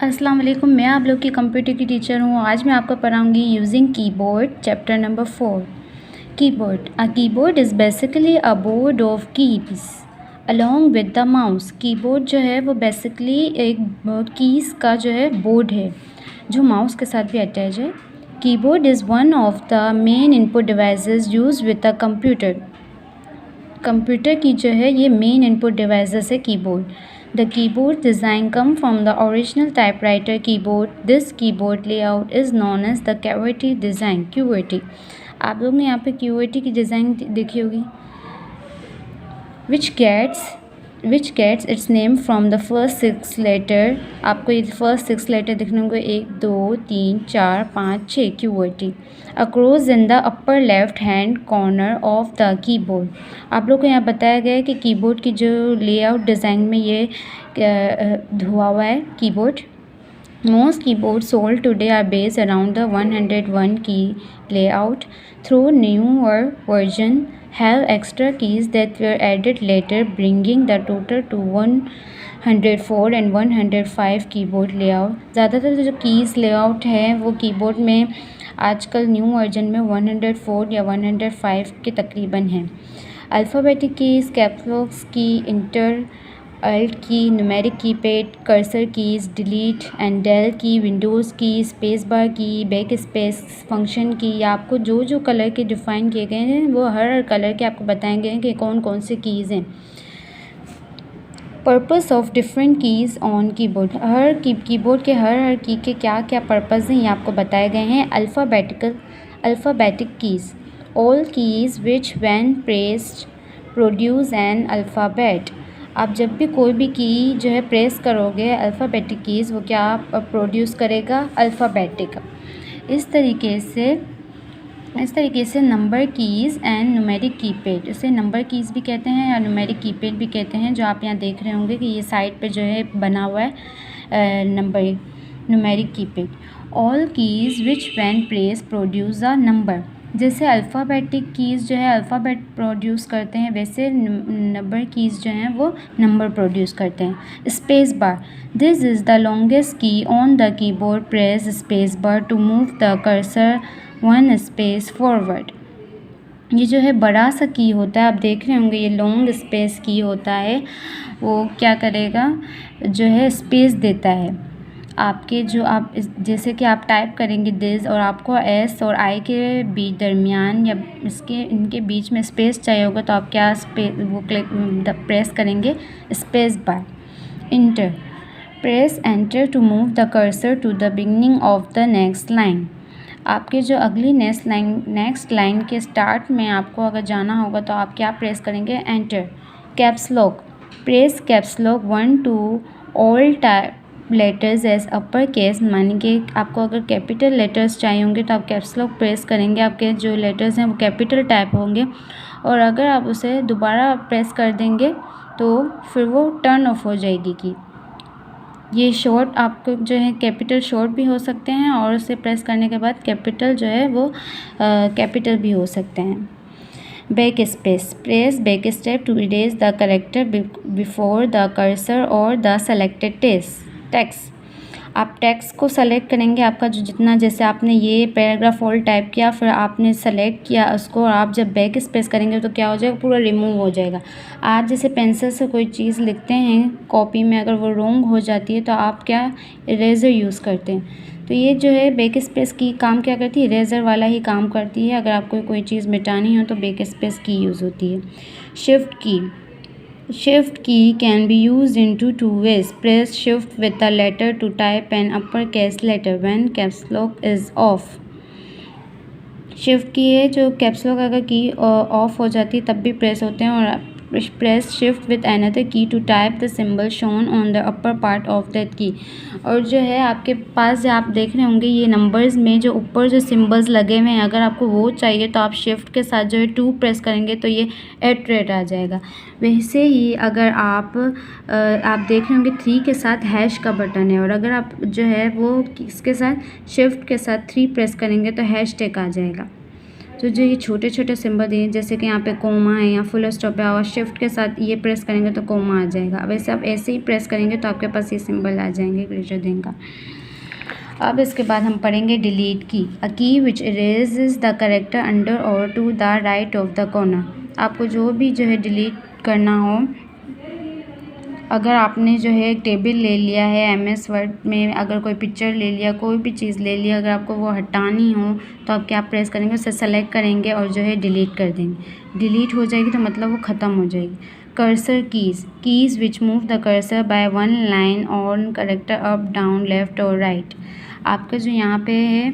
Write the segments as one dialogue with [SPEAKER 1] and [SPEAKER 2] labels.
[SPEAKER 1] अस्सलाम वालेकुम, मैं आप लोग की कंप्यूटर की टीचर हूँ। आज मैं आपको पढ़ाऊँगी using keyboard chapter number 4। Keyboard. A keyboard is basically a board of keys along with the mouse. Keyboard जो है वो बेसिकली एक कीज़ का जो है बोर्ड है जो माउस के साथ भी अटैच है। Keyboard is one of the main input devices use with the computer. Computer की जो है ये मेन इनपुट डिवाइसेस है keyboard. The keyboard design come from the original typewriter keyboard. This keyboard layout is known as the QWERTY design. QWERTY आप लोग ने यहाँ पे QWERTY की डिज़ाइन देखी होगी, which gets its name from the first 6 letter. आपको ये first 6 letter दिखने होंगे 1 2 3 4 5 6 QWERTY across in the upper left hand corner of the keyboard. आप लोग को यहाँ बताया गया है कि कीबोर्ड की जो लेआउट डिज़ाइन में ये हुआ हुआ है keyboard. Most keyboards sold today are based around the 101 key layout, though newer version have extra keys that were added later, bringing the total to 104 and 105 keyboard layout. ज़्यादातर जो keys layout है वो keyboard में आजकल new version में 104 या 105 के तकरीबन हैं। Alphabetic keys, caps lock key, enter alt key, numeric keypad, cursor keys, delete and del key, windows key, space bar key, back space function की, या आपको जो जो कलर के डिफ़ाइन किए गए हैं वो हर कलर के आपको बताएंगे कि कौन कौन से कीज़ हैं। Purpose of different keys on keyboard. Her keyboard के हर की के क्या क्या पर्पज़ हैं ये आपको बताए गए हैं। Alphabetic keys, all keys which when pressed produce an alphabet. आप जब भी कोई भी की जो है प्रेस करोगे अल्फ़ाबेटिक कीज़ वो क्या प्रोड्यूस करेगा, अल्फ़ाबेटिक। इस तरीके से number keys and numeric keypad, इसे नंबर कीज़ भी कहते हैं या न्यूमेरिक कीपैड भी कहते हैं, जो आप यहाँ देख रहे होंगे कि ये साइड पे जो है बना हुआ है numeric keypad. All keys which when press produce a number. जैसे अल्फ़ाबेटिक कीज़ जो है अल्फ़ाबेट प्रोड्यूस करते हैं, वैसे नंबर कीज़ जो हैं वो नंबर प्रोड्यूस करते हैं। Space bar, this is the longest key on the keyboard, press space bar to move the cursor 1 space forward. ये जो है बड़ा सा की होता है, आप देख रहे होंगे ये लॉन्ग स्पेस की होता है, वो क्या करेगा जो है स्पेस देता है आपके जो आप जैसे कि आप टाइप करेंगे दिस और आपको एस और आई के बीच दरमियान या इनके बीच में स्पेस चाहिए होगा तो आप क्या प्रेस करेंगे, space bar. Enter, press enter to move the cursor to the beginning of the next line. आपके जो अगली नेक्स्ट लाइन के स्टार्ट में आपको अगर जाना होगा तो आप क्या प्रेस करेंगे, enter. Caps lock, press caps lock 1 to all type letters as upper case, मानी कि आपको अगर कैपिटल लेटर्स चाहिए होंगे तो आप कैप्स लॉक प्रेस करेंगे, आपके जो लेटर्स हैं वो कैपिटल टाइप होंगे, और अगर आप उसे दोबारा प्रेस कर देंगे तो फिर वो टर्न ऑफ हो जाएगी की। ये शॉर्ट आपको जो है कैपिटल शॉर्ट भी हो सकते हैं और उसे प्रेस करने के बाद कैपिटल जो है वो कैपिटल भी हो सकते हैं। Back space, press back step to erase the character before the cursor or the selected text. आप टेक्स्ट को सेलेक्ट करेंगे, आपका जो जितना जैसे आपने ये पैराग्राफ ऑल टाइप किया फिर आपने सेलेक्ट किया उसको, और आप जब बैक स्पेस करेंगे तो क्या हो जाएगा, पूरा रिमूव हो जाएगा। आप जैसे पेंसिल से कोई चीज़ लिखते हैं कॉपी में, अगर वो रॉन्ग हो जाती है तो आप क्या इरेज़र यूज़ करते हैं, तो ये जो है बैक स्पेस की काम क्या करती है, इरेज़र वाला ही काम करती है। अगर आपको कोई चीज़ मिटानी हो तो बैक स्पेस की यूज़ होती है। Shift key can be used in two ways. Press shift with the letter to type an uppercase letter when caps lock is off. Shift की है जो कैप्स लॉक अगर की ऑफ हो जाती है तब भी प्रेस होते हैं, और press shift with another key to type the symbol shown on the upper part of that key. और जो है आपके पास जो आप देख रहे होंगे ये नंबर्स में जो ऊपर जो सिंबल्स लगे हुए हैं, अगर आपको वो चाहिए तो आप शिफ्ट के साथ जो है 2 प्रेस करेंगे तो ये @ आ जाएगा। वैसे ही अगर आप देख रहे होंगे 3 के साथ हैश का बटन है, और अगर आप जो है वो इसके साथ शिफ्ट के साथ 3 प्रेस करेंगे तो हैश टैग आ जाएगा। तो जो ये छोटे छोटे सिंबल दिए जैसे कि यहाँ पे कोमा है या फुल स्टॉप है और शिफ्ट के साथ ये प्रेस करेंगे तो कोमा आ जाएगा। अब ऐसे आप ऐसे ही प्रेस करेंगे तो आपके पास ये सिंबल आ जाएंगे ग्रेटर देन का। अब इसके बाद हम पढ़ेंगे delete key. A key which erases the character under or to the right of the corner. आपको जो भी जो है डिलीट करना हो, अगर आपने जो है एक टेबल ले लिया है MS वर्ड में, अगर कोई पिक्चर ले लिया, कोई भी चीज़ ले लिया, अगर आपको वो हटानी हो तो आप क्या प्रेस करेंगे, उसे सेलेक्ट करेंगे और जो है डिलीट कर देंगे। डिलीट हो जाएगी तो मतलब वो ख़त्म हो जाएगी। Cursor keys which move the cursor by one line on character up down left और राइट। आपका जो यहाँ पे है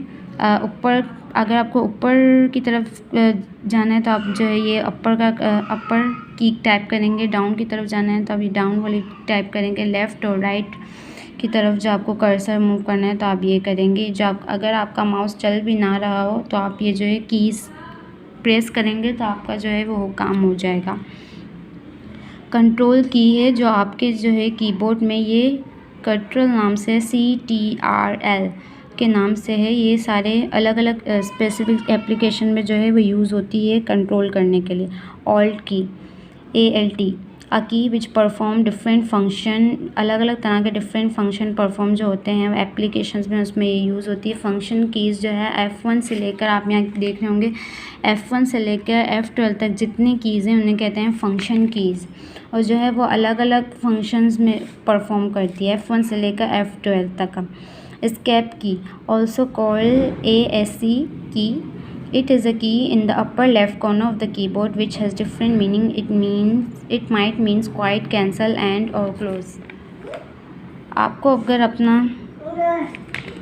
[SPEAKER 1] ऊपर, अगर आपको ऊपर की तरफ जाना है तो आप जो है ये अपर की टाइप करेंगे, डाउन की तरफ जाना है तो आप ये डाउन वाली टाइप करेंगे, लेफ़्ट और राइट की तरफ जो आपको कर्सर मूव करना है तो आप ये करेंगे। जो आप अगर आपका माउस चल भी ना रहा हो तो आप ये जो है कीज़ प्रेस करेंगे तो आपका जो है वो काम हो जाएगा। कंट्रोल की है जो आपके जो है कीबोर्ड में ये कंट्रोल नाम से CTRL के नाम से है। ये सारे अलग अलग स्पेसिफिक एप्लीकेशन में जो है वो यूज़ होती है कंट्रोल करने के लिए। ऑल्ट की ALT a key which perform different function, अलग अलग तरह के डिफरेंट फंक्शन परफॉर्म जो होते हैं एप्लीकेशंस में उसमें ये यूज़ होती है। फंक्शन कीज़ जो है F1 से लेकर, आप यहाँ देख रहे होंगे F1 से लेकर F12 तक जितनी कीज़ हैं उन्हें कहते हैं फंक्शन कीज़, और जो है वो अलग अलग फंक्शंस में परफॉर्म करती है F1 से लेकर F12 तक। एस्केप की ऑल्सो कॉल्ड ASC की, it is a key in the upper left corner of the keyboard which has different meaning. It might means quiet, cancel, end or close. आपको अगर अपना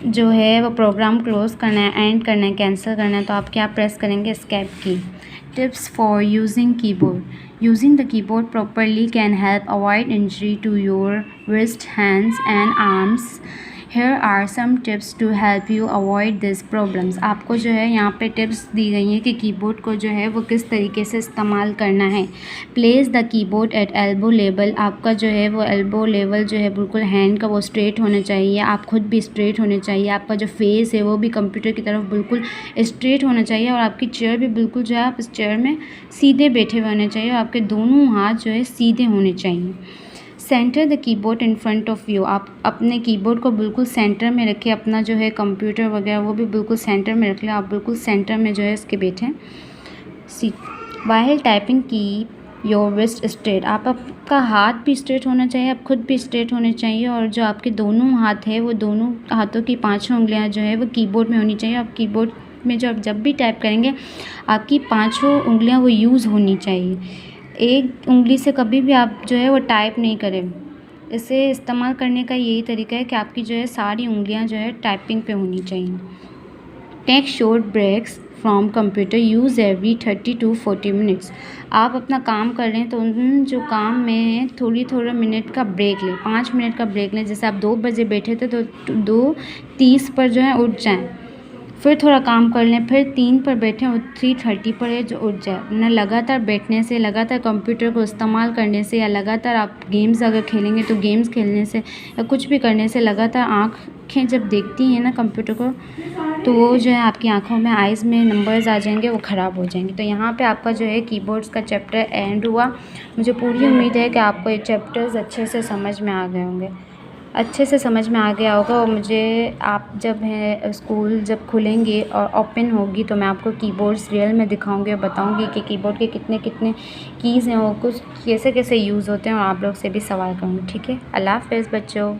[SPEAKER 1] जो है वो प्रोग्राम क्लोज करना है, एंड करना है, कैंसिल करना है तो आप क्या प्रेस करेंगे, एस्केप की। Tips for using keyboard. Using the keyboard properly can help avoid injury to your wrist, hands and arms. Here are some tips to help you avoid these problems. आपको जो है यहाँ पे टिप्स दी गई हैं कि कीबोर्ड को जो है वो किस तरीके से इस्तेमाल करना है। Place the keyboard at elbow level. आपका जो है वो एल्बो लेवल जो है बिल्कुल हैंड का वो स्ट्रेट होना चाहिए, आप खुद भी स्ट्रेट होने चाहिए, आपका जो फेस है वो भी कंप्यूटर की तरफ बिल्कुल स्ट्रेट होना चाहिए, और आपकी चेयर भी बिल्कुल जो है आप इस चेयर में सीधे बैठे हुए होने चाहिए, और आपके दोनों हाथ जो है सीधे होने चाहिए। Centre the keyboard in front of you. आप अपने कीबोर्ड को बिल्कुल सेंटर में रखें, अपना जो है कंप्यूटर वगैरह वो भी बिल्कुल सेंटर में रख लें, आप बिल्कुल सेंटर में जो है इसके बैठें। वाइल टाइपिंग की योर रिस्ट स्ट्रेट। आपका हाथ भी स्ट्रेट होना चाहिए, आप खुद भी स्ट्रेट होने चाहिए, और जो आपके दोनों हाथ है वो दोनों हाथों की पाँचों उंगलियां जो है वो कीबोर्ड में होनी चाहिए। आप कीबोर्ड में जो आप जब भी टाइप करेंगे आपकी पाँचों उंगलियां वो यूज़ होनी चाहिए। एक उंगली से कभी भी आप जो है वो टाइप नहीं करें। इसे इस्तेमाल करने का यही तरीका है कि आपकी जो है सारी उंगलियां जो है टाइपिंग पे होनी चाहिए। Take short breaks from computer, use every 30 to 40 minutes. आप अपना काम कर रहे हैं तो उन जो काम में थोड़ा मिनट का ब्रेक लें, 5 मिनट का ब्रेक लें। जैसे आप 2 बजे बैठे थे तो 2:30 पर जो है उठ जाएं, फिर थोड़ा काम कर लें, फिर 3 पर बैठें और 3:30 पर है जो उठ जाए। ना लगातार बैठने से, लगातार कंप्यूटर को इस्तेमाल करने से, या लगातार आप गेम्स अगर खेलेंगे तो गेम्स खेलने से, या कुछ भी करने से लगातार आँखें जब देखती हैं ना कंप्यूटर को तो वो जो है आपकी आँखों में, आइज़ में नंबर्स आ जाएंगे, वो ख़राब हो जाएंगे। तो यहाँ पे आपका जो है कीबोर्ड्स का चैप्टर एंड हुआ। मुझे पूरी उम्मीद है कि आपको ये चैप्टर्स अच्छे से समझ में आ गए होंगे, अच्छे से समझ में आ गया होगा। और मुझे आप जब है स्कूल जब खुलेंगे और ओपन होगी तो मैं आपको कीबोर्ड्स रियल में दिखाऊंगी और बताऊंगी कि कीबोर्ड के कितने कितने कीज़ हैं, वो कुछ कैसे कैसे यूज़ होते हैं, और आप लोग से भी सवाल करूँगी। ठीक है, अल्लाह हाफ़िज़ बच्चों।